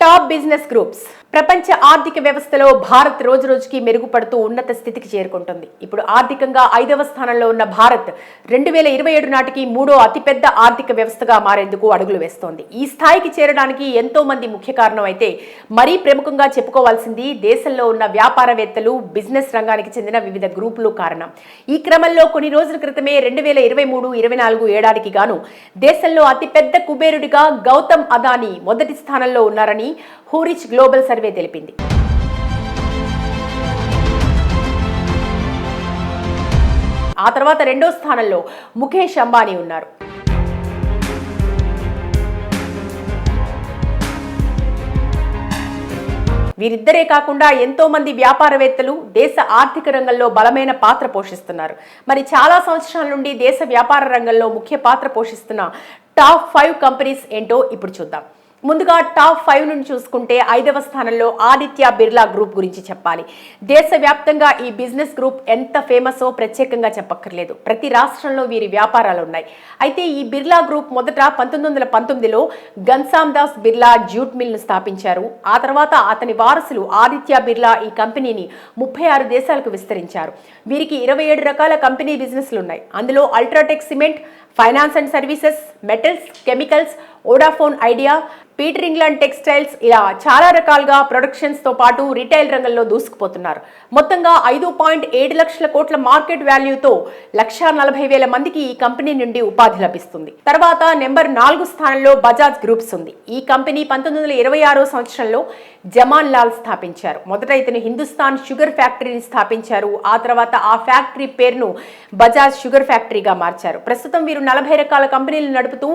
Top business groups. ప్రపంచ ఆర్థిక వ్యవస్థలో భారత్ రోజురోజుకి మెరుగుపడుతూ ఉన్నత స్థితికి చేరుకుంటుంది. ఇప్పుడు ఆర్థికంగా 5వ స్థానంలో ఉన్న భారత్ 2027 నాటికి 3వ అతిపెద్ద ఆర్థిక వ్యవస్థగా మారేందుకు అడుగులు వేస్తోంది. ఈ స్థాయికి చేరడానికి ఎంతో మంది ముఖ్య కారణం అయితే మరీ ప్రముఖంగా చెప్పుకోవాల్సింది దేశంలో ఉన్న వ్యాపారవేత్తలు, బిజినెస్ రంగానికి చెందిన వివిధ గ్రూపులు కారణం. ఈ క్రమంలో కొన్ని రోజుల క్రితమే 2023-24 ఏడాదికి గాను దేశంలో అతిపెద్ద కుబేరుడిగా గౌతమ్ అదానీ మొదటి స్థానంలో ఉన్నారని హూరిచ్ గ్లోబల్ సర్వే తెలిపింది. ఆ తర్వాత రెండో స్థానంలో ముఖేష్ అంబానీ ఉన్నారు. వీరిద్దరే కాకుండా ఎంతో మంది వ్యాపారవేత్తలు దేశ ఆర్థిక రంగంలో బలమైన పాత్ర పోషిస్తున్నారు. మరి చాలా సంవత్సరాల నుండి దేశ వ్యాపార రంగంలో ముఖ్య పాత్ర పోషిస్తున్న టాప్ 5 కంపెనీస్ ఏంటో ఇప్పుడు చూద్దాం. ముందుగా టాప్ 5 నుండి చూసుకుంటే 5వ స్థానంలో ఆదిత్య బిర్లా గ్రూప్ గురించి చెప్పాలి. దేశవ్యాప్తంగా ఈ బిజినెస్ గ్రూప్ ఎంత ఫేమసో ప్రత్యేకంగా చెప్పక్కర్లేదు. ప్రతి రాష్ట్రంలో వీరి వ్యాపారాలు ఉన్నాయి. అయితే ఈ బిర్లా గ్రూప్ మొదట 1919లో గన్సామ్ దాస్ బిర్లా జ్యూట్ మిల్ను స్థాపించారు. ఆ తర్వాత అతని వారసులు ఆదిత్య బిర్లా ఈ కంపెనీని 36 దేశాలకు విస్తరించారు. వీరికి 27 రకాల కంపెనీ బిజినెస్లు ఉన్నాయి. అందులో UltraTech cement, finance and services, metals, chemicals, Vodafone idea, Peter England textiles ఇలా చాలా రకాలుగా ప్రొడక్షన్స్తో పాటు రిటైల్ రంగంలో దూసుకుపోతున్నారు. మొత్తంగా 5.7 లక్షల కోట్ల మార్కెట్ వాల్యూతో 1,40,000 మందికి ఈ కంపెనీ నుండి ఉపాధి లభిస్తుంది. తర్వాత నెంబర్ 4 స్థానంలో బజాజ్ గ్రూప్స్ ఉంది. ఈ కంపెనీ 1926వ సంవత్సరంలో జమాన్ లాల్ స్థాపించారు. మొదట ఇతను హిందుస్థాన్ షుగర్ ఫ్యాక్టరీని స్థాపించారు. ఆ తర్వాత ఆ ఫ్యాక్టరీ పేరును బజాజ్ షుగర్ ఫ్యాక్టరీగా మార్చారు. ప్రస్తుతం వీరు 40 రకాల కంపెనీలు నడుపుతూ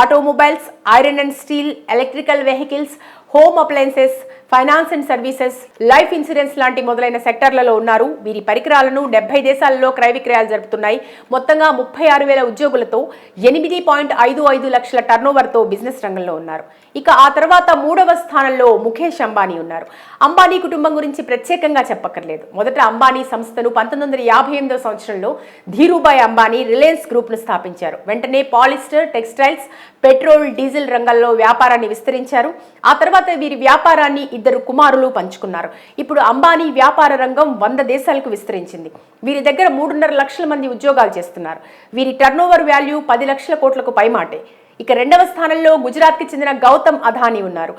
automobiles, iron and steel, electrical vehicles, home appliances, finance and services, life insurance లాంటి మొదలైన సెక్టర్లలో ఉన్నారు. వీరి పరికరాలను 70 దేశాలలో క్రయ విక్రయాలు జరుపుతున్నాయి. మొత్తంగా 36,000 ఉద్యోగులతో 8.55 లక్షల టర్నోవర్తో బిజినెస్ రంగంలో ఉన్నారు. ఇక ఆ తర్వాత 3వ స్థానంలో ముఖేష్ అంబానీ ఉన్నారు. అంబానీ కుటుంబం గురించి ప్రత్యేకంగా చెప్పక్కర్లేదు. మొదట అంబానీ సంస్థను 1958వ సంవత్సరంలో ధీరుభాయ్ అంబానీ రిలయన్స్ గ్రూప్ను స్థాపించారు. వెంటనే పాలిస్టర్, టెక్స్టైల్స్, పెట్రోల్, డీజిల్ రంగాల్లో వ్యాపారాన్ని విస్తరించారు. ఆ తర్వాత వీరి వ్యాపారాన్ని 2 కుమారులు పంచుకున్నారు. ఇప్పుడు అంబానీ వ్యాపార రంగం 100 దేశాలకు విస్తరించింది. వీరి దగ్గర 3.5 లక్షల మంది ఉద్యోగాలు చేస్తున్నారు. వీరి టర్నోవర్ వాల్యూ 10 లక్షల కోట్లకు పైమాటే. ఇక 2వ స్థానంలో గుజరాత్కి చెందిన గౌతమ్ అదానీ ఉన్నారు.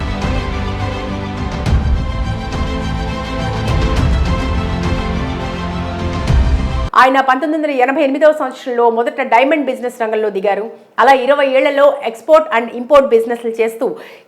ఆయన 1988వ సంవత్సరంలో మొదట డైమండ్ బిజినెస్ రంగంలో దిగారు. అలా 20 ఏళ్లలో ఎక్స్పోర్ట్ అండ్ ఇంపోర్ట్ బిజినెస్లు చేస్తూ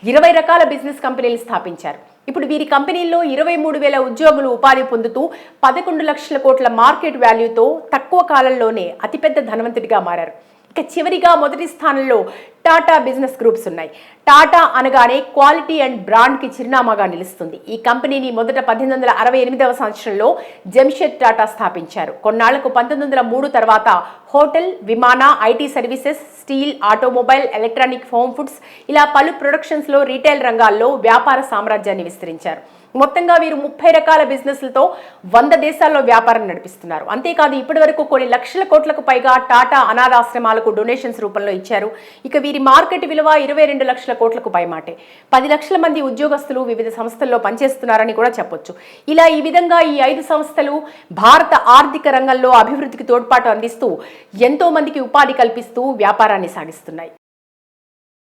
20 రకాల బిజినెస్ కంపెనీలు స్థాపించారు. ఇప్పుడు వీరి కంపెనీల్లో 23,000 ఉద్యోగులు ఉపాధి పొందుతూ 11 లక్షల కోట్ల మార్కెట్ వాల్యూతో తక్కువ కాలంలోనే అతిపెద్ద ధనవంతుడిగా మారారు. ఇక చివరిగా మొదటి స్థానంలో టాటా బిజినెస్ గ్రూప్స్ ఉన్నాయి. టాటా అనగానే క్వాలిటీ అండ్ బ్రాండ్కి చిరునామాగా నిలుస్తుంది. ఈ కంపెనీని మొదట 1868వ సంవత్సరంలో జంషెడ్ టాటా స్థాపించారు. కొన్నాళ్లకు 1903 తర్వాత హోటల్, విమాన, IT services, steel, automobile, electronic, home foods ఇలా పలు ప్రొడక్షన్స్లో రీటైల్ రంగాల్లో వ్యాపార సామ్రాజ్యాన్ని విస్తరించారు. మొత్తంగా వీరు 30 రకాల బిజినెస్లతో 100 దేశాల్లో వ్యాపారం నడిపిస్తున్నారు. అంతేకాదు ఇప్పటి వరకు కొన్ని లక్షల కోట్లకు పైగా టాటా అనాథాశ్రమాలకు డొనేషన్స్ రూపంలో ఇచ్చారు. ఇక వీరి మార్కెట్ విలువ 22 లక్షల కోట్లకు పైమాటే. 10 లక్షల మంది ఉద్యోగస్తులు వివిధ సంస్థల్లో పనిచేస్తున్నారని కూడా చెప్పొచ్చు. ఇలా ఈ విధంగా ఈ 5 సంస్థలు భారత ఆర్థిక రంగంలో అభివృద్ధికి తోడ్పాటు అందిస్తూ ఎంతో మందికి ఉపాధి కల్పిస్తూ వ్యాపారాన్ని సాగిస్తున్నాయి.